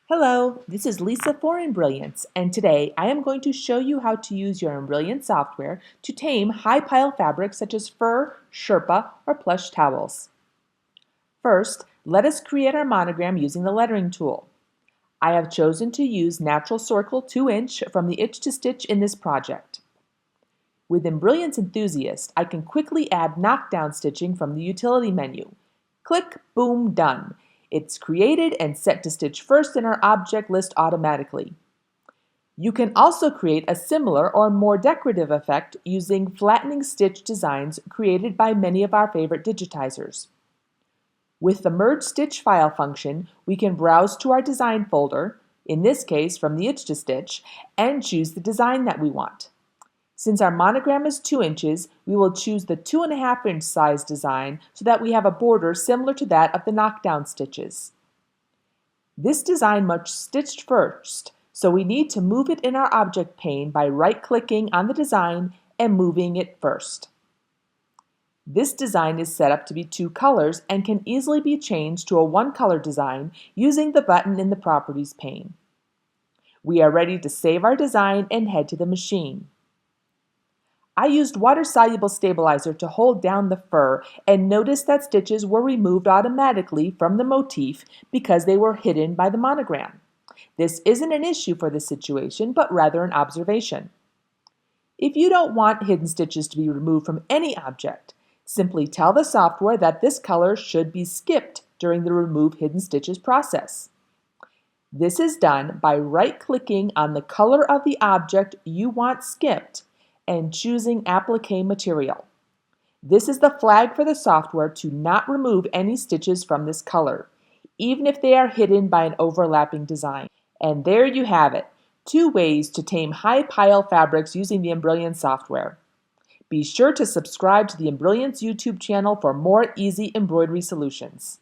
Hello, this is Lisa for Embrilliance, and today I am going to show you how to use your Embrilliance software to tame high-pile fabrics such as fur, sherpa, or plush towels. First, let us create our monogram using the lettering tool. I have chosen to use Natural Circle 2-inch from the Itch to Stitch in this project. With Embrilliance Enthusiast, I can quickly add knockdown stitching from the utility menu. Click, boom, done. It's created and set to stitch first in our object list automatically. You can also create a similar or more decorative effect using flattening stitch designs created by many of our favorite digitizers. With the Merge Stitch File function, we can browse to our design folder, in this case from the Itch to Stitch, and choose the design that we want. Since our monogram is 2 inches, we will choose the 2.5-inch size design so that we have a border similar to that of the knockdown stitches. This design must stitch first, so we need to move it in our object pane by right-clicking on the design and moving it first. This design is set up to be 2 colors and can easily be changed to a 1-color design using the button in the Properties pane. We are ready to save our design and head to the machine. I used water-soluble stabilizer to hold down the fur and noticed that stitches were removed automatically from the motif because they were hidden by the monogram. This isn't an issue for this situation, but rather an observation. If you don't want hidden stitches to be removed from any object, simply tell the software that this color should be skipped during the Remove Hidden Stitches process. This is done by right-clicking on the color of the object you want skipped and choosing Applique Material. This is the flag for the software to not remove any stitches from this color, even if they are hidden by an overlapping design. And there you have it, 2 ways to tame high-pile fabrics using the Embrilliance software. Be sure to subscribe to the Embrilliance YouTube channel for more easy embroidery solutions.